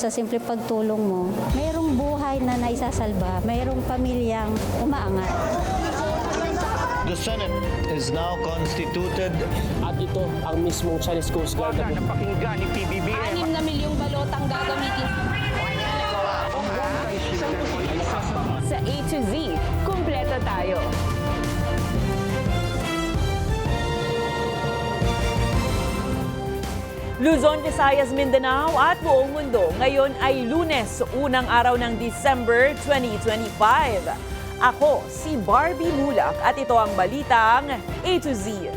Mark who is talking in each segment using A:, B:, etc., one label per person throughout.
A: sa simple pagtulong mo, mayroong buhay na naisasalba, mayroong pamilyang umaangat.
B: The Senate is now constituted.
C: At ito ang mismong Chinese Coast Guard na
B: Napakinggan ni PBBM.
D: 6 na milyong balotang gagamitin sa A to Z. Kumpleto tayo.
E: Luzon, Visayas, Mindanao at buong mundo. Ngayon ay Lunes, unang araw ng December 2025. Ako si Barbie Mulak at ito ang balitang A to Z.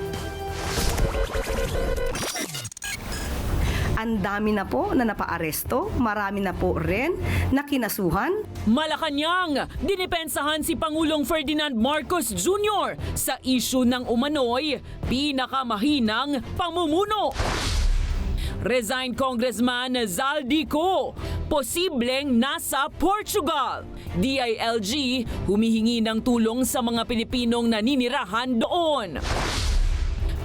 F: Ang dami na po na napaaresto, marami na po rin na kinasuhan.
E: Malacanang, dinipensahan si Pangulong Ferdinand Marcos Jr. sa isyu ng umano'y pinakamahinang pamumuno. Resigned Congressman Zaldico, posibleng nasa Portugal. DILG humihingi ng tulong sa mga Pilipinong naninirahan doon.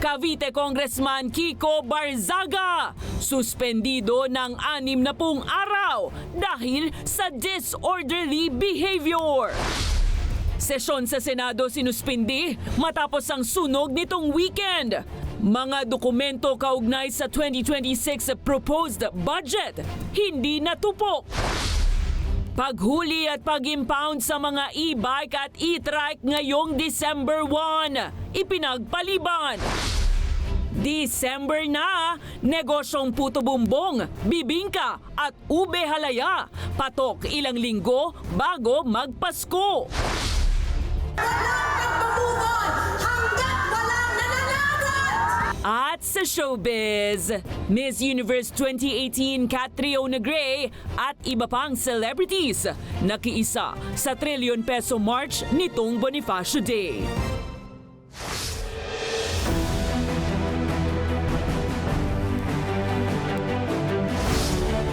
E: Cavite Congressman Kiko Barzaga, suspendido ng 60 araw dahil sa disorderly behavior. Sesyon sa Senado sinuspindi matapos ang sunog nitong weekend. Mga dokumento kaugnay sa 2026 proposed budget hindi natupok. Paghuli at pag-impound sa mga e-bike at e-trike ngayong December 1, ipinagpaliban. December na, negosyong puto bumbong, bibingka at ube halaya, patok ilang linggo bago magpasko. At sa showbiz, Miss Universe 2018 Catriona Gray at iba pang celebrities nakiisa sa trilyon peso march nitong Bonifacio Day.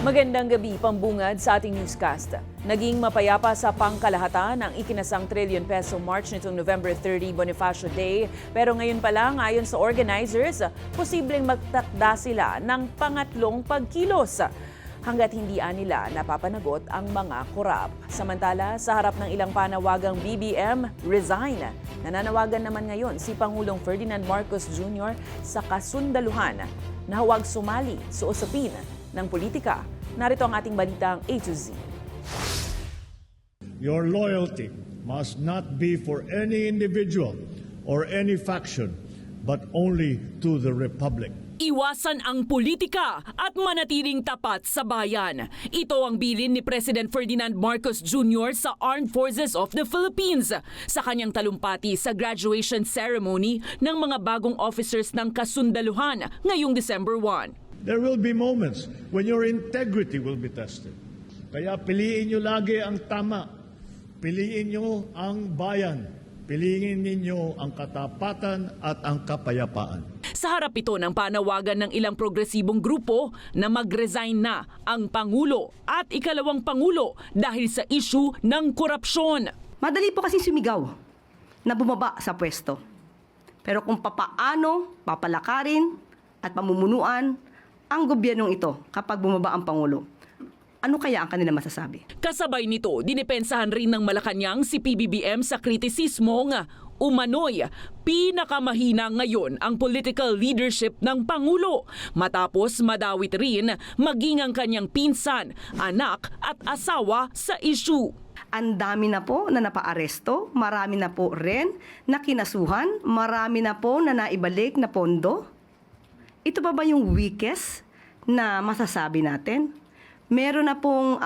E: Magandang gabi, pambungad sa ating newscast. Naging mapayapa sa pangkalahatan ang ikinasang trilyon peso march nitong November 30 Bonifacio Day. Pero ngayon pa lang, ayon sa organizers, posibleng magtakda sila ng pangatlong pagkilos hanggat hindi nila napapanagot ang mga korap. Samantala, sa harap ng ilang panawagang BBM, resign. Nananawagan naman ngayon si Pangulong Ferdinand Marcos Jr. sa kasundaluhan na huwag sumali sa usapin ng politika. Narito ang ating balitang A to Z.
G: Your loyalty must not be for any individual or any faction, but only to the Republic.
E: Iwasan ang politika at manatiling tapat sa bayan. Ito ang bilin ni President Ferdinand Marcos Jr. sa Armed Forces of the Philippines sa kanyang talumpati sa graduation ceremony ng mga bagong officers ng kasundaluhan ngayong December 1.
G: There will be moments when your integrity will be tested. Kaya piliin nyo lagi ang tama. Piliin nyo ang bayan. Piliin ninyo ang katapatan at ang kapayapaan.
E: Sa harap ito ng panawagan ng ilang progresibong grupo na mag-resign na ang Pangulo at ikalawang Pangulo dahil sa issue ng korupsyon.
F: Madali po kasi sumigaw na bumaba sa pwesto. Pero kung papaano papalakarin at pamumunuan ang gobyernong ito kapag bumaba ang Pangulo, ano kaya ang kanila masasabi?
E: Kasabay nito, dinipensahan rin ng Malacanang si PBBM sa kritisismong umano'y pinakamahina ngayon ang political leadership ng Pangulo matapos madawit rin maging ang kanyang pinsan, anak at asawa sa issue.
F: Ang dami na po na napaaresto, marami na po rin na kinasuhan, marami na po na naibalik na pondo. Ito pa ba yung weakest na masasabi natin? Meron na pong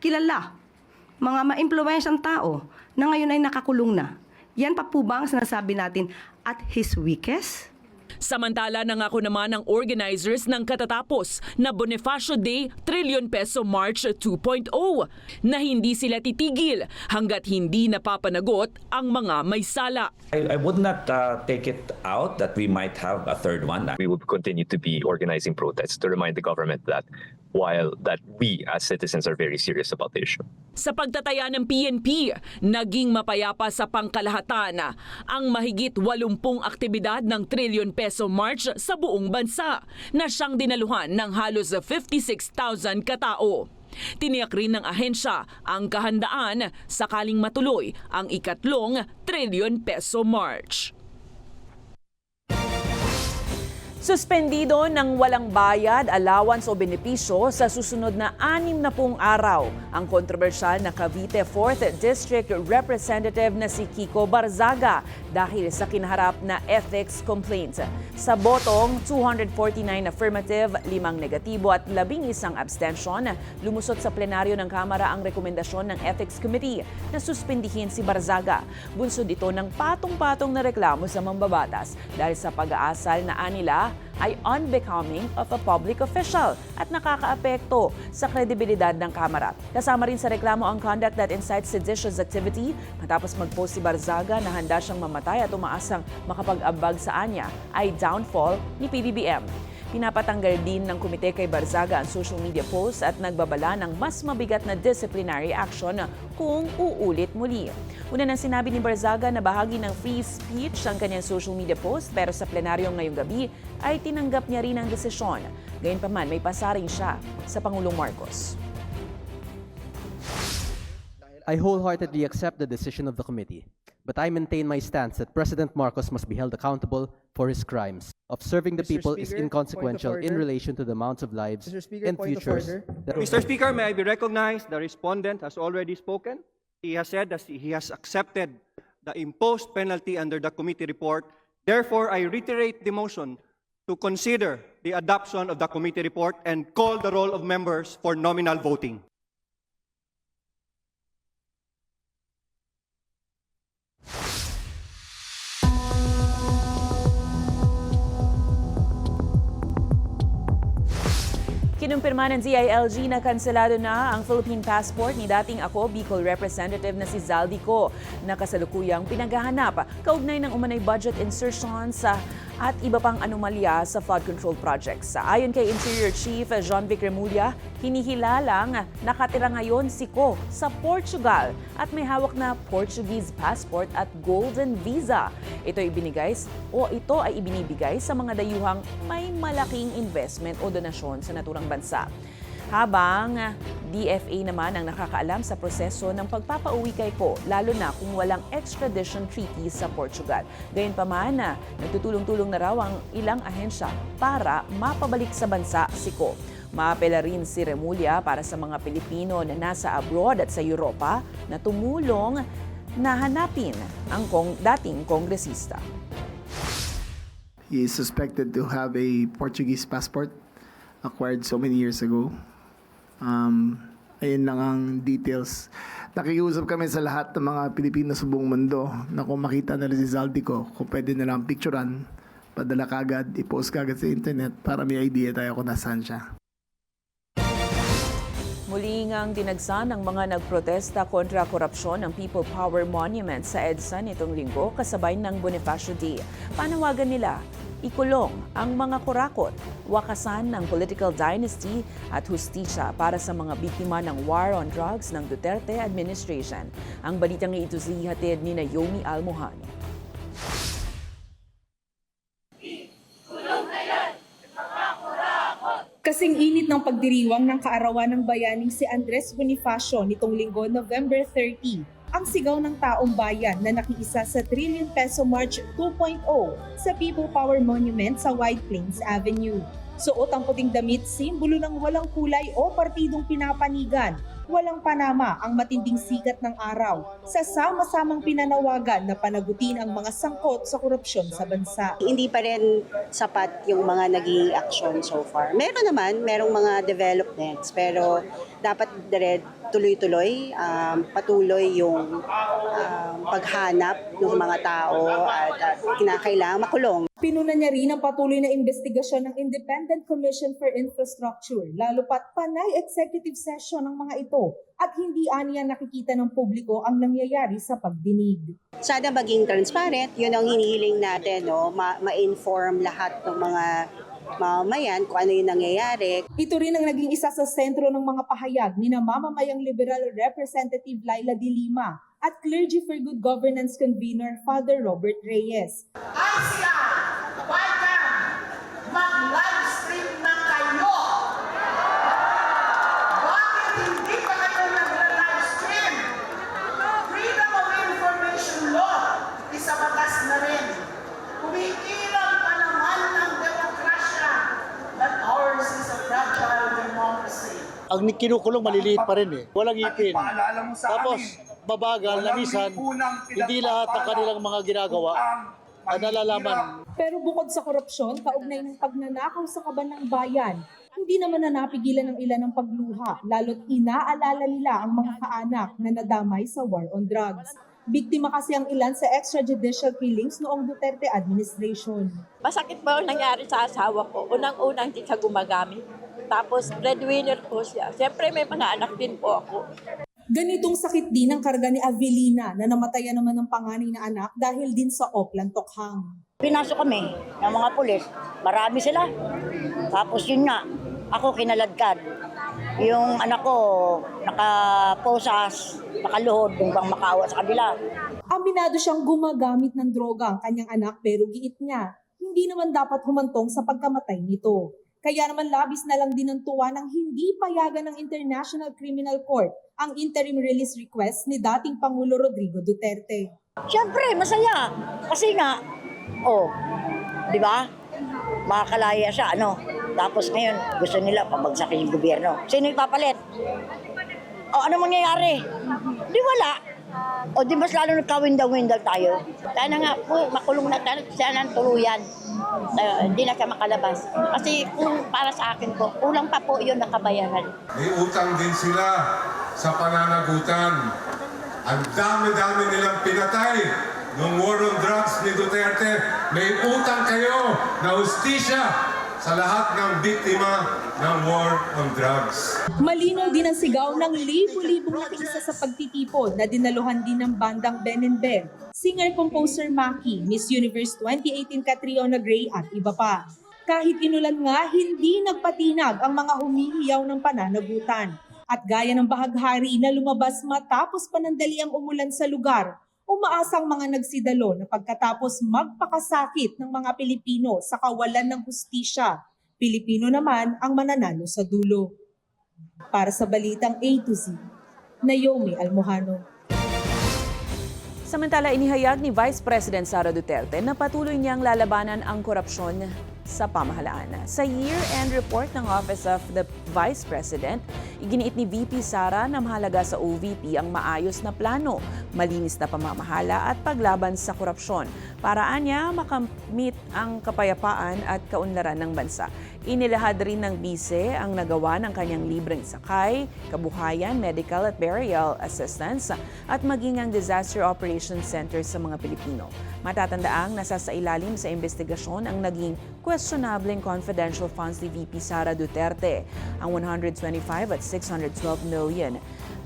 F: kilala, mga ma-impluwensyang tao na ngayon ay nakakulong na. Yan pa po ba ang sinasabi natin at his weakest?
E: Samantala, nangako naman ang organizers ng katatapos na Bonifacio Day Trillion Peso March 2.0 na hindi sila titigil hanggat hindi napapanagot ang mga may sala.
H: I would not take it out that we might have a third one.
I: We will continue to be organizing protests to remind the government that while that we as citizens are very serious about the issue.
D: Sa pagtataya ng PNP, naging mapayapa sa pangkalahatan ang mahigit 80 aktibidad ng trillion peso march sa buong bansa na siyang dinaluhan ng halos 56,000 katao. Tiniyak rin ng ahensya ang kahandaan sakaling matuloy ang ikatlong trillion peso march.
E: Suspendido ng walang bayad, allowance o benepisyo sa susunod na 60 araw ang kontrobersyal na Cavite 4th District Representative na si Kiko Barzaga dahil sa kinaharap na ethics complaint. Sa botong 249 affirmative, 5 negatibo at 11 abstention, lumusot sa plenaryo ng Kamara ang rekomendasyon ng Ethics Committee na suspendihin si Barzaga. Bunsod ito ng patong-patong na reklamo sa mambabatas dahil sa pag-aasal na anila ay unbecoming of a public official at nakakaapekto sa kredibilidad ng Kamara. Kasama rin sa reklamo ang conduct that incites seditious activity matapos mag-post si Barzaga na handa siyang mamatay at umaasang makapag-ambag sa anya ay downfall ni PBBM. Pinapatanggal din ng komite kay Barzaga ang social media posts at nagbabala ng mas mabigat na disciplinary action kung uulit muli. Una nang sinabi ni Barzaga na bahagi ng free speech ang kanyang social media post pero sa plenaryo ngayong gabi ay tinanggap niya rin ang desisyon. Gayunpaman, may pasaring siya sa Pangulong Marcos.
J: I wholeheartedly accept the decision of the committee, but I maintain my stance that President Marcos must be held accountable for his crimes. Of serving the people is inconsequential in relation to the amounts of lives and futures.
K: Mr. Speaker, may I be recognized? The respondent has already spoken. He has said that he has accepted the imposed penalty under the committee report. Therefore, I reiterate the motion to consider the adoption of the committee report and call the roll of members for nominal voting.
E: Kinumpirma ng DILG na kanselado na ang Philippine passport ni dating ako Bicol Representative na si Zaldico na kasalukuyang pinaghahanap kaugnay ng umanay budget insertions at iba pang anomalya sa flood control projects. Ayon kay Interior Chief John-Vic Remulla, hinihilalang nakatira ngayon si Ko sa Portugal at may hawak na Portuguese passport at golden visa. Ito ay ibinibigay sa mga dayuhang may malaking investment o donasyon sa naturang bansa. Habang DFA naman ang nakakaalam sa proseso ng pagpapauwi kay Ko, lalo na kung walang extradition treaty sa Portugal. Gayunpaman, nagtutulong-tulong na raw ang ilang ahensya para mapabalik sa bansa si Ko. Maapela rin si Remulla para sa mga Pilipino na nasa abroad at sa Europa na tumulong na hanapin ang dating kongresista.
L: He is suspected to have a Portuguese passport acquired so many years ago. Ayun lang ang details. Nakikiusap kami sa lahat ng mga Pilipino sa buong mundo na kung makita nila si Zaldico, kung pwede na lang picturean, padala kagad, i-post kagad sa internet para may idea tayo kung nasaan siya.
E: Muli ngang dinagsa ng mga nagprotesta kontra korupsyon ng People Power Monument sa EDSA nitong linggo kasabay ng Bonifacio Day. Panawagan nila, ikulong ang mga kurakot, wakasan ng political dynasty at hustisya para sa mga biktima ng war on drugs ng Duterte administration. Ang balitang ito sihatid ni Naomi Almohano.
M: Kasing init ng pagdiriwang ng kaarawan ng bayaning si Andres Bonifacio nitong linggo, November 30. Ang sigaw ng taong bayan na nakiisa sa Trillion Peso March 2.0 sa People Power Monument sa White Plains Avenue. Suot ang puting damit, simbolo ng walang kulay o partidong pinapanigan. Walang panama ang matinding sikat ng araw sa sama-samang pinanawagan na panagutin ang mga sangkot sa korupsyon sa bansa.
N: Hindi pa rin sapat yung mga naging action so far. Merong mga developments pero dapat tuloy-tuloy, patuloy yung paghanap ng mga tao at kinakailangan makulong.
M: Pinuna niya rin ang patuloy na investigasyon ng Independent Commission for Infrastructure, lalo pat panay executive session ng mga ito at hindi aniya nakikita ng publiko ang nangyayari sa pagdinig.
N: Sana maging transparent, yun ang hinihiling natin, no? Ma-inform lahat ng mga mamamayan kung ano yung nangyayari.
M: Ito rin ang naging isa sa sentro ng mga pahayag ni na mamamayang Liberal Representative Laila De Lima at Clergy for Good Governance convener Father Robert Reyes.
O: Asia, welcome! Mag-livestream na kayo! Bakit hindi pa kayo nag-livestream? Freedom of Information Law, isa batas na rin. Kumikilang pa naman ng demokrasya, but ours is a fragile democracy.
P: Ang kinukulong maliliit pa rin eh. Walang ipin. Tapos, babagal, lamisan, hindi lahat ng kanilang mga ginagawa nalalaman.
M: Pero bukod sa korupsyon, kaugnay ng pagnanakaw sa kaban ng bayan, hindi naman na napigilan ng ilan ng pagluha, lalo't inaalala nila ang mga kaanak na nadamay sa war on drugs. Biktima kasi ang ilan sa extrajudicial killings noong Duterte administration.
Q: Masakit po ang nangyari sa asawa ko. Unang-unang hindi siya gumagamit. Tapos breadwinner po siya. Siyempre may mga anak din po ako.
M: Ganitong sakit din ang karga ni Avelina na namatayan naman ng panganay na anak dahil din sa Oplan Tokhang.
R: Pinasok kami ng mga pulis. Marami sila. Tapos yun nga, ako kinaladkad. Yung anak ko nakaposas, nakaluhod, yung bang makaawa sa kanila.
M: Aminado siyang gumagamit ng droga ang kanyang anak pero giit niya, hindi naman dapat humantong sa pagkamatay nito. Kaya naman labis na lang din ang tuwa ng hindi payagan ng International Criminal Court ang interim release request ni dating Pangulo Rodrigo Duterte.
R: Siyempre, masaya. Kasi nga, di ba? Makakalaya siya, Tapos ngayon, gusto nila pabagsakin yung gobyerno. Sino ipapalit? Ano mangyayari? Di wala. Di mas lalo nagka-windaw-windaw tayo. Sana nga po, makulong na tayo, sana tuluyan. Hindi na siya makalabas. Kasi kung para sa akin po, kulang pa po yun nakabayaran.
S: May utang din sila sa pananagutan. Ang dami-dami nilang pinatay nung war on drugs ni Duterte. May utang kayo na hustisya sa lahat ng biktima ng war on drugs.
M: Malinaw din ang sigaw ng libo-libong nakiisa sa pagtitipon na dinaluhan din ng bandang Ben and Ben, singer-composer Maki, Miss Universe 2018 Catriona Gray at iba pa. Kahit inulan nga, hindi nagpatinag ang mga humihiyaw ng pananagutan. At gaya ng bahaghari na lumabas matapos panandaliang umulan sa lugar, umaasang mga nagsidalo na pagkatapos magpakasakit ng mga Pilipino sa kawalan ng hustisya, Pilipino naman ang mananalo sa dulo. Para sa Balitang A to Z, Naomi Almohano.
E: Samantala, inihayag ni Vice President Sara Duterte na patuloy niyang lalabanan ang korupsyon sa pamahalaan. Sa year-end report ng Office of the Vice President, iginiit ni VP Sara na mahalaga sa OVP ang maayos na plano, malinis na pamamahala at paglaban sa korupsyon. Paraan niya makamit ang kapayapaan at kaunlaran ng bansa. Inilahad rin ng bise ang nagawa ng kanyang libreng sakay, kabuhayan, medical at burial assistance at maging ang disaster operations center sa mga Pilipino. Matatandaang nasa sa ilalim sa investigasyon ang naging questionableng confidential funds ni VP Sara Duterte, ang 125 at 612 million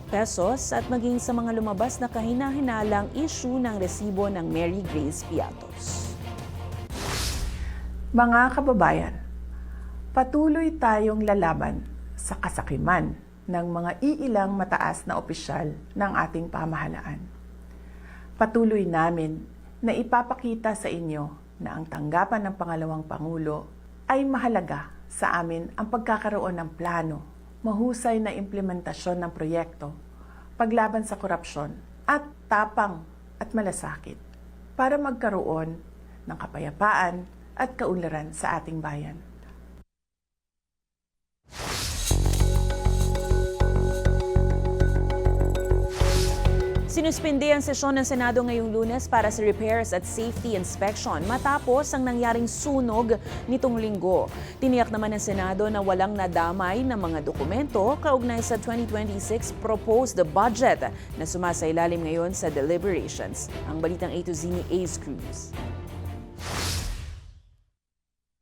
E: pesos at maging sa mga lumabas na kahina-hinalang issue ng resibo ng Mary Grace Piatos.
T: Mga kababayan, patuloy tayong lalaban sa kasakiman ng mga iilang mataas na opisyal ng ating pamahalaan. Patuloy namin na ipapakita sa inyo na ang tanggapan ng pangalawang Pangulo ay mahalaga sa amin ang pagkakaroon ng plano, mahusay na implementasyon ng proyekto, paglaban sa korupsyon at tapang at malasakit para magkaroon ng kapayapaan at kaunlaran sa ating bayan.
E: Sinuspindi ang sesyon ng Senado ngayong Lunes para sa repairs at safety inspection matapos ang nangyaring sunog nitong linggo. Tiniyak naman ng Senado na walang nadamay na mga dokumento kaugnay sa 2026 proposed budget na sumasailalim ngayon sa deliberations. Ang Balitang A to Z ni Ace Cruz.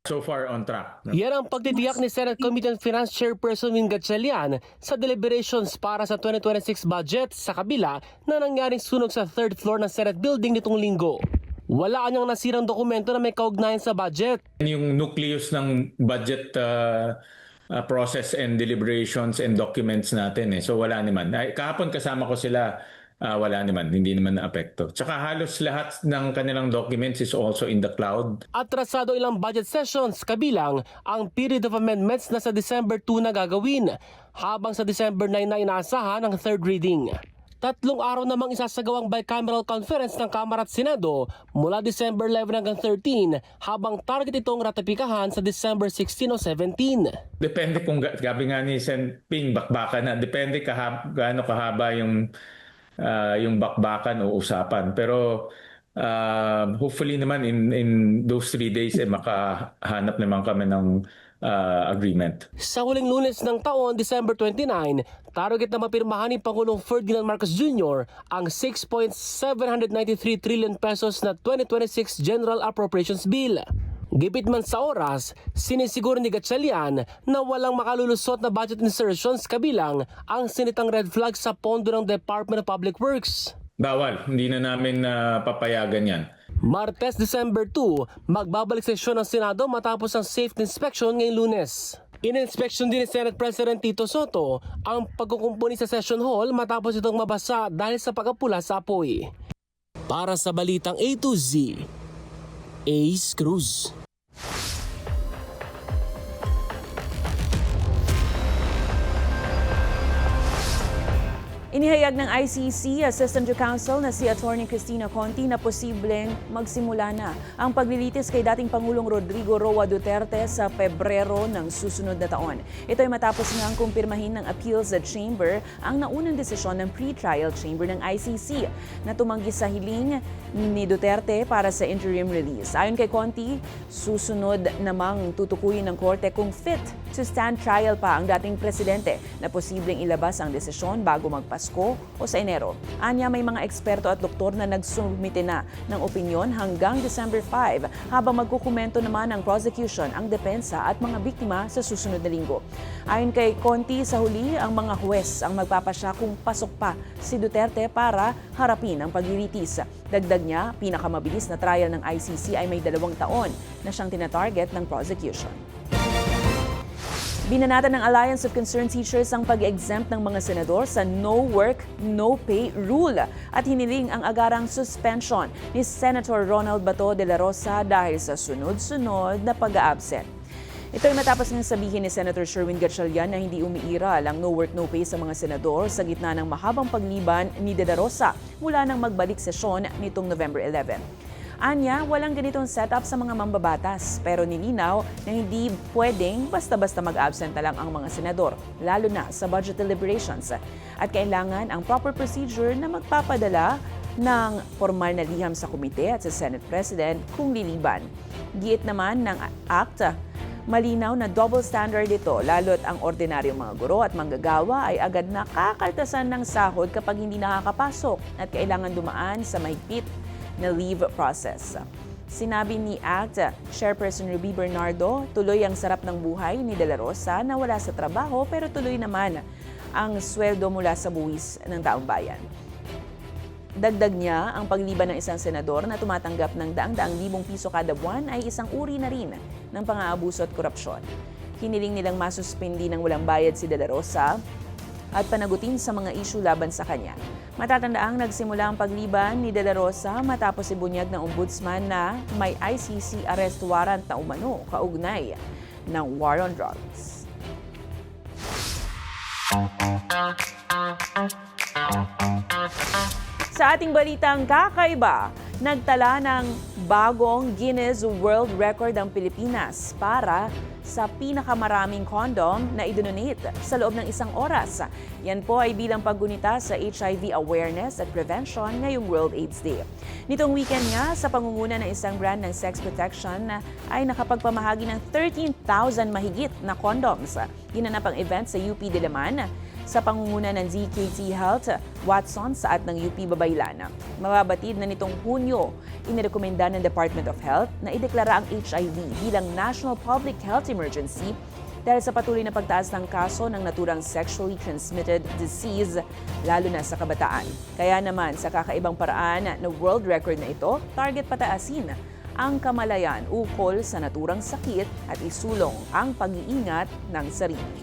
U: So far on track.
C: Yan ang pagtitiyak ni Senate Committee on Finance Chairperson Win Gatchalian sa deliberations para sa 2026 budget sa kabila na nangyaring sunog sa third floor ng Senate building nitong linggo. Wala anyang nasirang dokumento na may kaugnayan sa budget.
U: Yung nucleus ng budget process and deliberations and documents natin eh. So wala naman. Kahapon kasama ko sila, wala naman, hindi naman naapekto. Tsaka halos lahat ng kanilang documents is also in the cloud.
C: Atrasado ilang budget sessions kabilang ang period of amendments na sa December 2 na gagawin, habang sa December 9 na inaasahan ang third reading. 3 araw namang isasagawang bicameral conference ng Kamara at Senado mula December 11 hanggang 13, habang target itong ratipikahan sa December 16 o 17.
U: Depende kung gabi nga ni Sen Ping, bakbakan na. Depende gaano kahaba yung bakbakan o usapan. Pero hopefully naman in those 3 days makahanap naman kami ng agreement.
C: Sa huling Lunes ng taon, December 29, target na mapirmahan ni Pangulong Ferdinand Marcos Jr. ang 6.793 trillion pesos na 2026 General Appropriations Bill. Gipit man sa oras, sinisiguro ni Gatchalian na walang makalulusot na budget insertions kabilang ang sinitang red flag sa pondo ng Department of Public Works.
U: Bawal, hindi na namin papayagan yan.
C: Martes, December 2, magbabalik sesyon ng Senado matapos ang safety inspection ngayong Lunes. In-inspection din ni Senate President Tito Soto ang pagkukumpuni sa session hall matapos itong mabasa dahil sa pagkapula sa apoy. Para sa Balitang A to Z, Ace Cruz.
E: Inihayag ng ICC Assistant to Counsel na si Attorney Cristina Conti na posibleng magsimula na ang paglilitis kay dating Pangulong Rodrigo Roa Duterte sa Pebrero ng susunod na taon. Ito ay matapos ngang kumpirmahin ng Appeals Chamber ang naunang desisyon ng pre-trial chamber ng ICC na tumanggi sa hiling ni Duterte para sa interim release. Ayon kay Conti, susunod namang tutukuyin ng korte kung fit to stand trial pa ang dating presidente na posibleng ilabas ang desisyon bago Pasko o sa Enero. Anya, may mga eksperto at doktor na nagsumite na ng opinyon hanggang December 5 habang magkukomento naman ang prosecution, ang depensa at mga biktima sa susunod na linggo. Ayon kay Conti, sa huli ang mga huwes ang magpapasya kung pasok pa si Duterte para harapin ang paglilitis. Dagdag niya, pinakamabilis na trial ng ICC ay may 2 taon na siyang tinatarget ng prosecution. Binanatan ng Alliance of Concerned Teachers ang pag-exempt ng mga senador sa no work, no pay rule at hiniling ang agarang suspension ni Senator Ronald Bato de la Rosa dahil sa sunod-sunod na pag-a-absent. Ito ay matapos ng sabihin ni Senator Sherwin Gatchalian na hindi umiiral ang no work, no pay sa mga senador sa gitna ng mahabang pagliban ni de la Rosa mula nang magbalik sesyon nitong November 11. Anya, walang ganitong setup sa mga mambabatas pero nilinaw na hindi pwedeng basta-basta mag-absent lang ang mga senador, lalo na sa budget deliberations. At kailangan ang proper procedure na magpapadala ng formal na liham sa komite at sa Senate President kung liliban. Giit naman ng ACT, malinaw na double standard ito lalo't ang ordinaryong mga guro at manggagawa ay agad na kakaltasan ng sahod kapag hindi nakakapasok at kailangan dumaan sa mahigpit na leave process. Sinabi ni ACT Chairperson Ruby Bernardo, tuloy ang sarap ng buhay ni De La Rosa na wala sa trabaho pero tuloy naman ang sweldo mula sa buwis ng taong bayan. Dagdag niya, ang pagliban ng isang senador na tumatanggap ng daang-daang libong piso kada buwan ay isang uri na rin ng pang-aabuso at korupsyon. Hiniling nilang masuspindi ng walang bayad si De La Rosa at panagutin sa mga isyu laban sa kanya. Matatandaang nagsimula ang pagliban ni De La Rosa matapos ibunyag ng ombudsman na may ICC arrest warrant na umano kaugnay ng war on drugs. Sa ating balitang kakaiba, nagtala ng bagong Guinness World Record ang Pilipinas para sa pinakamaraming condom na idonate sa loob ng 1 oras. Yan po ay bilang paggunita sa HIV awareness at prevention ngayong World AIDS Day. Nitong weekend nga, sa pangunguna ng isang brand ng sex protection ay nakapagpamahagi ng 13,000 mahigit na condoms. Ginanap ang event sa UP Diliman sa pangunguna ng ZKT Health, Watson sa at ng UP Babaylan. Mababatid na nitong Hunyo, inirekomenda ng Department of Health na ideklara ang HIV bilang National Public Health Emergency dahil sa patuloy na pagtaas ng kaso ng naturang sexually transmitted disease, lalo na sa kabataan. Kaya naman sa kakaibang paraan na world record na ito, target pataasin ang kamalayan ukol sa naturang sakit at isulong ang pag-iingat ng sarili.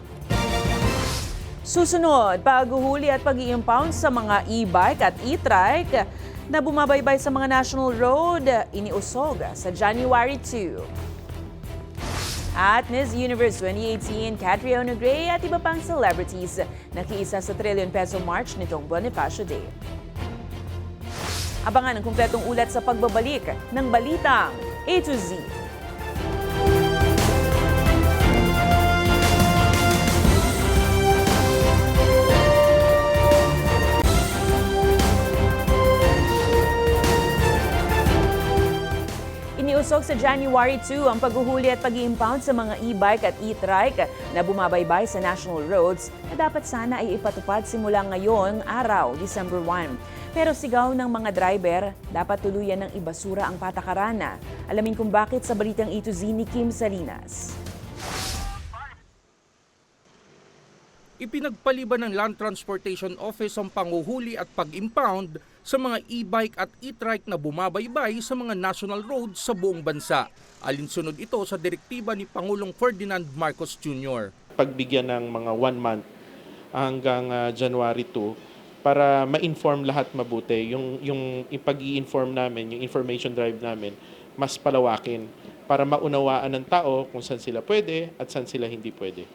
E: Susunod, paghuhuli at pag-i-impound sa mga e-bike at e-trike na bumabaybay sa mga national road, iniusog sa January 2. At Miss Universe 2018, Catriona Gray at iba pang celebrities nakiisa sa trillion peso march nitong Bonifacio Day. Abangan ang kumpletong ulat sa pagbabalik ng Balitang A to Z. Iniusog sa January 2 ang paghuhuli at pag-i-impound sa mga e-bike at e-trike na bumabaybay sa national roads na dapat sana ay ipatupad simula ngayong araw, December 1. Pero sigaw ng mga driver, dapat tuluyan ng ibasura ang patakaran. Alamin kung bakit sa Balitang A to Z ni Kim Salinas.
A: Ipinagpaliban ng Land Transportation Office ang panguhuli at pag-impound sa mga e-bike at e-trike na bumabaybay sa mga national roads sa buong bansa. Alinsunod ito sa direktiba ni Pangulong Ferdinand Marcos Jr.
V: Pagbigyan ng mga 1 month hanggang January 2 para ma-inform lahat mabuti. Yung pag-i-inform namin, yung information drive namin, mas palawakin para maunawaan ng tao kung saan sila pwede at saan sila hindi pwede.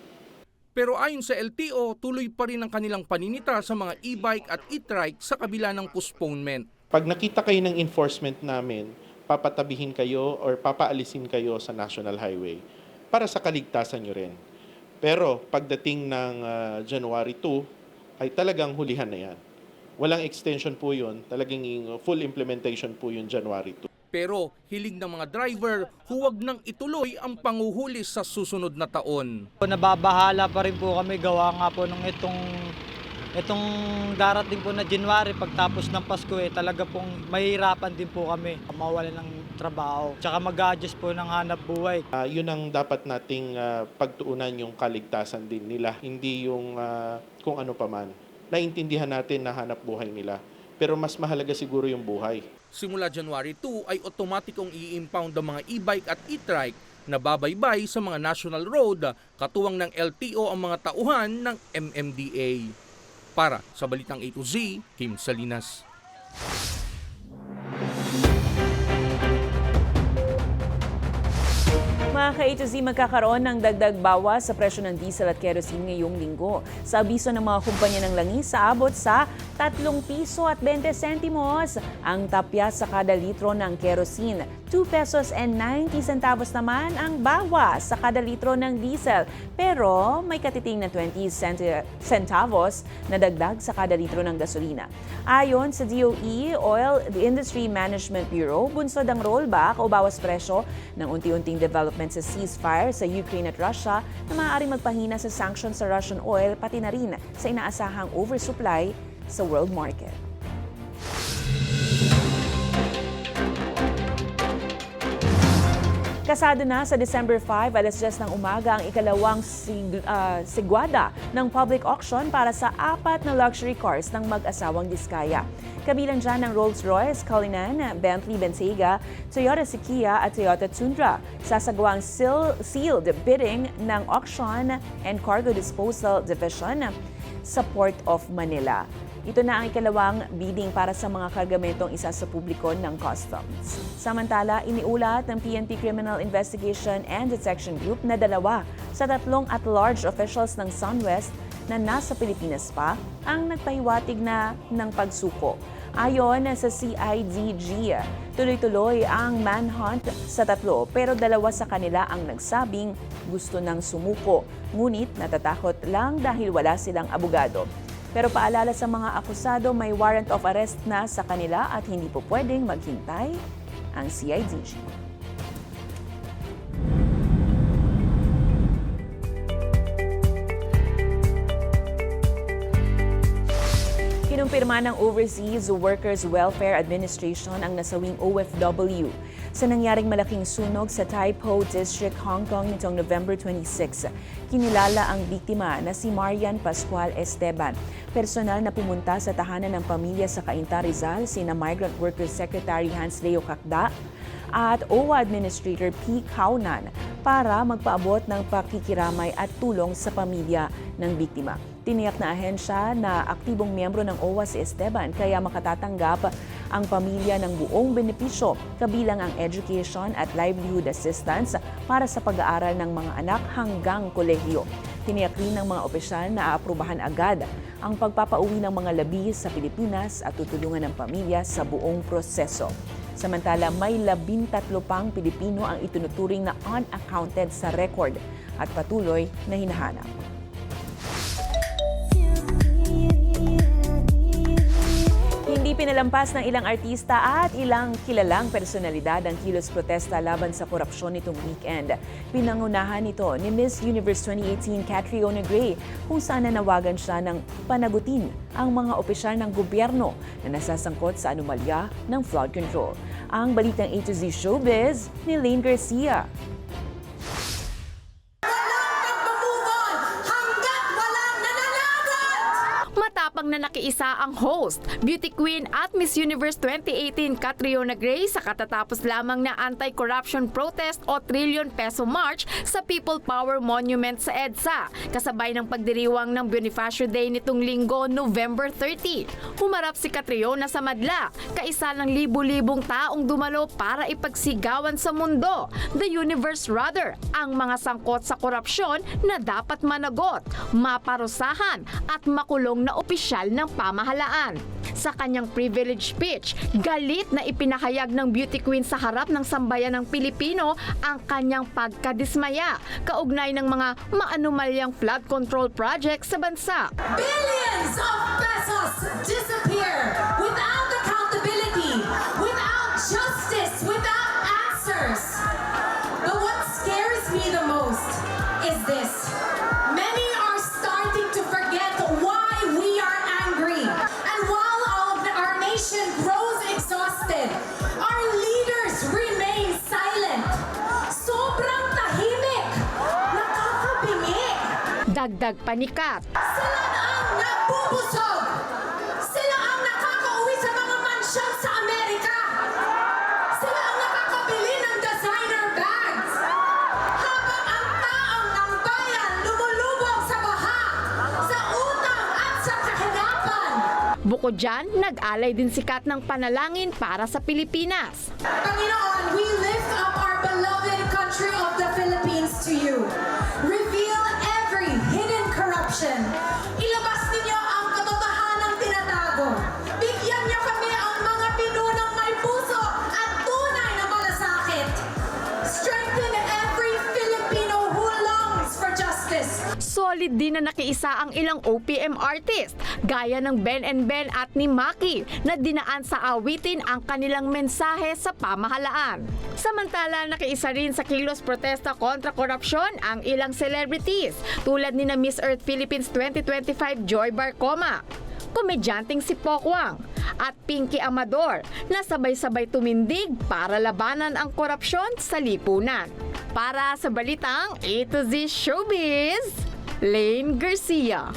A: Pero ayon sa LTO, tuloy pa rin ang kanilang paninita sa mga e-bike at e-trike sa kabila ng postponement.
V: Pag nakita kayo ng enforcement namin, papatabihin kayo or papaalisin kayo sa National Highway para sa kaligtasan nyo rin. Pero pagdating ng January 2, ay talagang hulihan na yan. Walang extension po yun, talagang full implementation po yung January 2.
A: Pero hiling ng mga driver, huwag nang ituloy ang panguhuli sa susunod na taon.
W: Nababahala pa rin po kami gawa nga po nung itong darating po na January pagtapos ng Pasko talaga pong mahirapan din po kami mawalan ng trabaho. Tsaka mag-adjust po ng hanap buhay.
V: Yun ang dapat nating pagtuunan yung kaligtasan din nila, hindi yung kung ano pa man. Naintindihan natin na hanap buhay nila. Pero mas mahalaga siguro yung buhay.
A: Simula January 2 ay otomatikong i-impound ang mga e-bike at e-trike na babaybay sa mga national road, katuwang ng LTO ang mga tauhan ng MMDA. Para sa Balitang A to Z, Kim Salinas.
E: Mga ka-A to Z, magkakaroon ng dagdag bawas sa presyo ng diesel at kerosene ngayong linggo. Sa abiso ng mga kumpanya ng langis, aabot sa 3 piso at 20 sentimos ang tapya sa kada litro ng kerosene. 2 pesos and 90 centavos naman ang bawas sa kada litro ng diesel. Pero may katiting na 20 centavos na dagdag sa kada litro ng gasolina. Ayon sa DOE, Oil Industry Management Bureau, bunsod ang rollback o bawas presyo ng unti-unting development sa ceasefire sa Ukraine at Russia na maaaring magpahina sa sanctions sa Russian oil pati na rin sa inaasahang oversupply sa world market. Kasado na sa December 5, alas 10 ng umaga ang ikalawang sigwada ng public auction para sa 4 na luxury cars ng mag-asawang Diskaya. Kabilang dyan ang Rolls-Royce, Cullinan, Bentley Bentayga, Toyota Sequoia at Toyota Tundra. Sasagawang sealed bidding ng Auction and Cargo Disposal Division sa Port of Manila. Ito na ang ikalawang bidding para sa mga kargamentong isa sa publiko ng Customs. Samantala, iniulat ng PNP Criminal Investigation and Detection Group na 2 sa 3 at-large officials ng SunWest na nasa Pilipinas pa ang nagpahiwatig na ng pagsuko. Ayon sa CIDG, tuloy-tuloy ang manhunt sa 3 pero 2 sa kanila ang nagsabing gusto nang sumuko. Ngunit natatakot lang dahil wala silang abogado. Pero paalala sa mga akusado, may warrant of arrest na sa kanila at hindi po pwedeng maghintay ang CIDG. Kinumpirma ng Overseas Workers Welfare Administration ang nasawing OFW sa nangyaring malaking sunog sa Tai Po District, Hong Kong nitong November 26. Kinilala ang biktima na si Marian Pascual Esteban. Personal na pumunta sa tahanan ng pamilya sa Cainta, Rizal, sina Migrant Workers Secretary Hans Leo Cacda at OWA Administrator P. Kaunan para magpaabot ng pakikiramay at tulong sa pamilya ng biktima. Tiniyak na ahensya na aktibong miyembro ng OWA si Esteban kaya makatatanggap ang pamilya ng buong benepisyo kabilang ang education at livelihood assistance para sa pag-aaral ng mga anak hanggang kolehiyo. Tiniyak rin ng mga opisyal na aaprubahan agad ang pagpapauwi ng mga labi sa Pilipinas at tutulungan ng pamilya sa buong proseso. Samantala, may 13 pang Pilipino ang itinuturing na unaccounted sa record at patuloy na hinahanap. Hindi pinalampas ng ilang artista at ilang kilalang personalidad ang kilos protesta laban sa korupsyon nitong weekend. Pinangunahan ito ni Miss Universe 2018 Catriona Gray kung saan nanawagan siya ng panagutin ang mga opisyal ng gobyerno na nasasangkot sa anomalya ng flood control. Ang balitang A to Z Showbiz ni Lane Garcia.
B: Matapang na nakiisa ang host, beauty queen at Miss Universe 2018 Catriona Gray sa katatapos lamang na anti-corruption protest o trillion peso march sa People Power Monument sa EDSA, kasabay ng pagdiriwang ng Bonifacio Day nitong Linggo, November 30. Humarap si Catriona sa madla, kaisa ng libu-libong taong dumalo para ipagsigawan sa mundo, the universe rather, ang mga sangkot sa korupsyon na dapat managot, maparusahan at makulong na opisyal ng pamahalaan. Sa kanyang privilege speech, galit na ipinahayag ng beauty queen sa harap ng sambayan ng Pilipino ang kanyang pagkadismaya kaugnay ng mga maanumalyang flood control project sa bansa.
F: Billions of pesos disappear without accountability, without justice, without answers. But what scares me the most is this. Many are starting to forget why we are angry. And while our nation grows exhausted, our leaders remain silent. Sobrang tahimik. Nakakabingi.
B: Dagdag panikat.
F: Sila na ang nabubusog. Sila ang nakakauwi sa mga mansyon sa Amerika. Sila ang nakakabili ng designer bags. Habang ang taong ng bayan lumulubog sa baha, sa utang at sa kahirapan.
B: Bukod dyan, nag-alay din si Kat ng panalangin para sa Pilipinas.
F: Panginoon, we lift up our beloved country of the Philippines to you. Reveal every hidden corruption. Ilabas ninyo ang katotohanang tinatago. Bigyan niyo kami ang mga pinunong may puso at tunay na malasakit. Strengthen every Filipino who longs for justice.
B: Solid din na nakiisa ang ilang OPM artist, gaya ng Ben and Ben at ni Maki, na dinaan sa awitin ang kanilang mensahe sa pamahalaan. Samantala, nakiisa rin sa kilos protesta kontra korupsyon ang ilang celebrities, tulad ni na Miss Earth Philippines 2025 Joy Barcoma, komedyanteng si Pokwang, at Pinky Amador na sabay-sabay tumindig para labanan ang korupsyon sa lipunan. Para sa balitang A to Z Showbiz, Lane Garcia.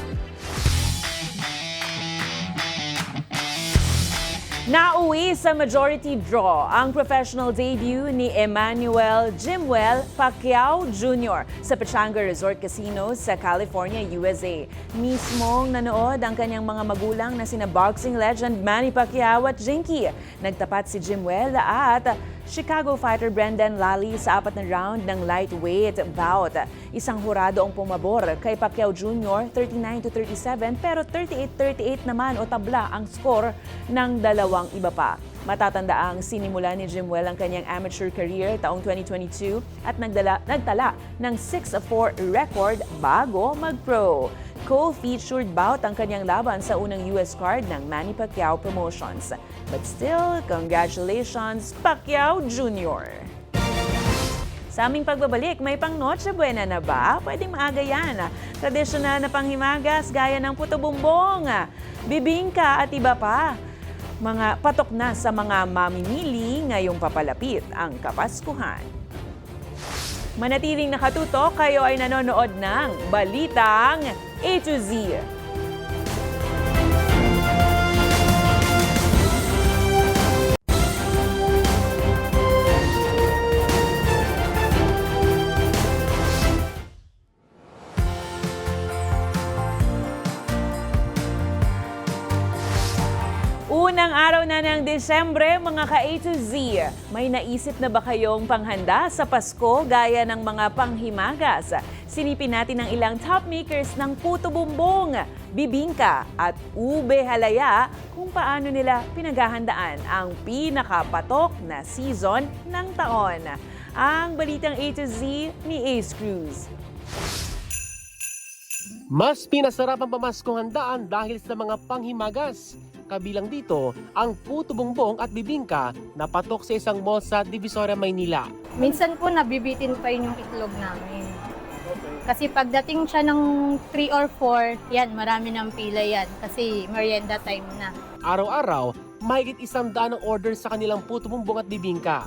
E: Nauwi sa majority draw ang professional debut ni Emmanuel Jimwell Pacquiao Jr. sa Pechanga Resort Casino sa California, USA. Mismong nanood ang kanyang mga magulang na sina boxing legend Manny Pacquiao at Jinky. Nagtapat si Jimwell at Chicago fighter Brendan Lally sa 4 na round ng lightweight bout. Isang hurado ang pumabor kay Pacquiao Jr. 39-37 pero 38-38 naman o tabla ang score ng dalawang iba pa. Matatandaang sinimula ni Jimwell ang kanyang amateur career taong 2022 at nagtala ng 6-4 record bago mag-pro. Co-featured bout ang kanyang laban sa unang US card ng Manny Pacquiao Promotions. But still, congratulations, Pacquiao Jr. Sa aming pagbabalik, may pang Noche Buena na ba? Pwedeng maaga yan. Tradisyonal na panghimagas gaya ng puto bumbong, bibingka at iba pa. patok na sa mga mamimili ngayong papalapit ang Kapaskuhan. Manatiling nakatutok, kayo ay nanonood ng Balitang A to Z. Unang araw na ng Desyembre, mga ka-A to Z. May naisip na ba kayong panghanda sa Pasko gaya ng mga panghimagas? Sinipin natin ang ilang top makers ng puto bumbong, bibingka at ube halaya kung paano nila pinaghahandaan ang pinakapatok na season ng taon. Ang Balitang A to Z ni Ace Cruz.
C: Mas pinasarap ang pamaskong handaan dahil sa mga panghimagas. Kabilang dito ang puto bongbong at bibingka na patok sa isang mall sa Divisoria, Maynila.
G: Minsan po nabibitin pa yun yung itlog namin. Kasi pagdating siya ng 3 or 4, yan, marami ng pila yan. Kasi merienda time na.
C: Araw-araw, mahigit 100 ang order sa kanilang puto bongbong at bibingka.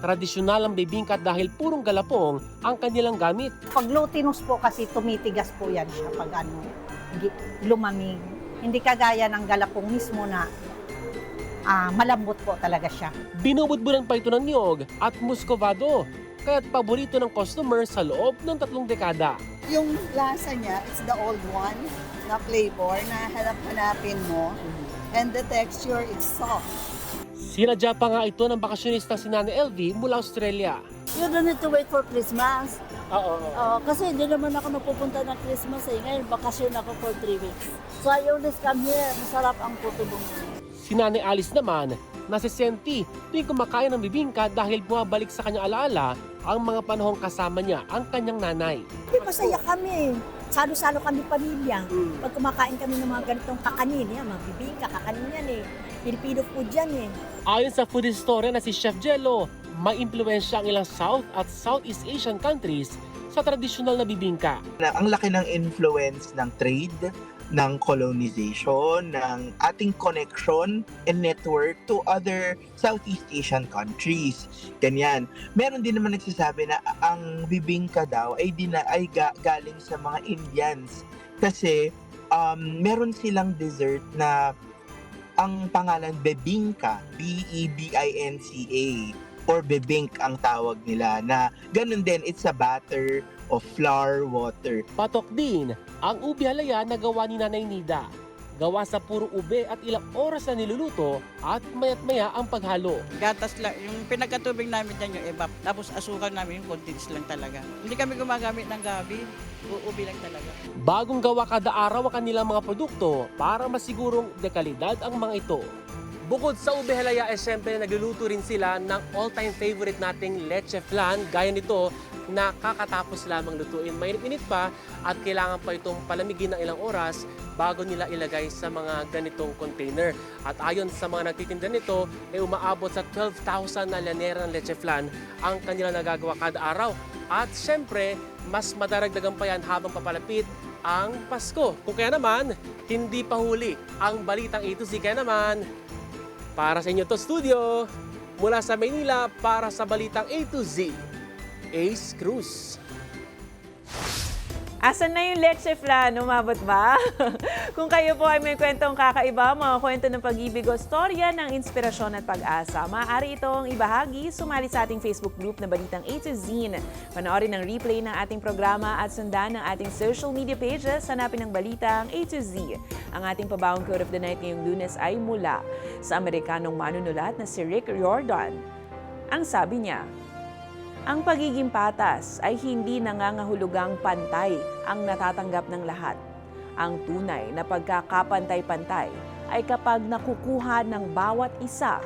C: Tradisyonal ang bibingka dahil purong galapong ang kanilang gamit.
H: Pag glutinous po kasi tumitigas po yan siya pag lumamig. Hindi kagaya ng galapong mismo na malambot po talaga siya.
C: Binubudbulan pa ito ng niyog at muscovado, kaya't paborito ng customer sa loob ng 3 dekada.
I: Yung lasa niya, it's the old one na flavor na hanap-hanapin mo. And the texture, it's soft.
C: Sinadya pa nga ito ng bakasyonista si Nana LV mula Australia.
X: You don't need to wait for Christmas.
C: Oo.
X: Kasi hindi naman ako napupunta ng Christmas Ngayon, bakasyon ako for 3 weeks. So I always come here. Masarap ang puto bongbong.
C: Si Nana Alice naman, nasisenti tuwing kumakain ng bibingka dahil bumabalik sa kanyang alaala ang mga panahong kasama niya ang kanyang nanay.
X: Masaya kami. Salo-salo kami pamilya. Pag kumakain kami ng mga ganitong kakanin, mga bibingka, kakanin yan Filipino food yan
C: Ayon sa food historian na si Chef Jello, may impluwensya ang ilang South at Southeast Asian countries sa tradisyonal na bibingka.
Y: Ang laki ng influence ng trade, ng colonization, ng ating connection and network to other Southeast Asian countries. Ganyan. Meron din naman nagsasabi na ang bibingka daw ay galing sa mga Indians. Kasi meron silang dessert na ang pangalan bebingka, B-E-B-I-N-C-A. Or bebink ang tawag nila na ganun din, it's a batter of flour, water.
C: Patok din ang ube halaya na gawa ni Nanay Nida. Gawa sa puro ube at ilang oras na niluluto at maya't maya ang paghalo.
Z: Gatas lang, yung pinagkatubig namin dyan yung evap, tapos asukal namin yung condensed lang talaga. Hindi kami gumagamit ng gabi, ube lang talaga.
C: Bagong gawa kada araw ang kanilang mga produkto para masigurong dekalidad ang mga ito. Bukod sa ube halaya, siyempre nagluluto rin sila ng all-time favorite nating leche flan, gaya nito na kakatapos lamang lutuin. Mainit-init pa at kailangan pa itong palamigin ng ilang oras bago nila ilagay sa mga ganitong container. At ayon sa mga nagtitinda nito, umaabot sa 12,000 na lanera ng leche flan ang kanilang nagagawa kada araw. At siyempre, mas madaragdagan pa yan habang papalapit ang Pasko. Kung kaya naman, hindi pa huli ang Balitang A to Z. Kaya naman, para sa inyo to studio, mula sa Maynila para sa Balitang A to Z, Ace Cruz.
E: Asan na yung leche flan? Umabot ba? Kung kayo po ay may kwentong kakaiba, mga kwento ng pag-ibig o storya ng inspirasyon at pag-asa, maaari itong ibahagi, sumali sa ating Facebook group na Balitang A to Z. Panoorin ang replay ng ating programa at sundan ng ating social media pages, hanapin ang Balitang A to Z. Ang ating pabawang quote of the night ngayong Lunes ay mula sa Amerikanong manunulat na si Rick Riordan. Ang sabi niya, ang pagiging patas ay hindi nangangahulugang pantay ang natatanggap ng lahat. Ang tunay na pagkakapantay-pantay ay kapag nakukuha ng bawat isa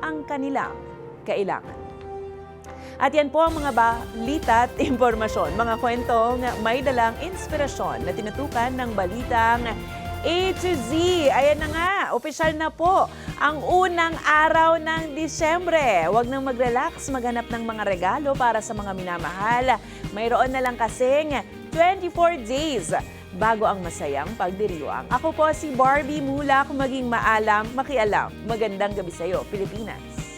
E: ang kanilang kailangan. At yan po ang mga balita at impormasyon, mga kwentong may dalang inspirasyon na tinutukan ng Balitang A to Z. Ayan na nga, opisyal na po ang unang araw ng Disyembre. Huwag nang mag-relax, maghanap ng mga regalo para sa mga minamahal. Mayroon na lang kasing 24 days bago ang masayang pagdiriwang. Ako po si Barbie Mula, kung maging maalam, makialam. Magandang gabi sa'yo, Pilipinas.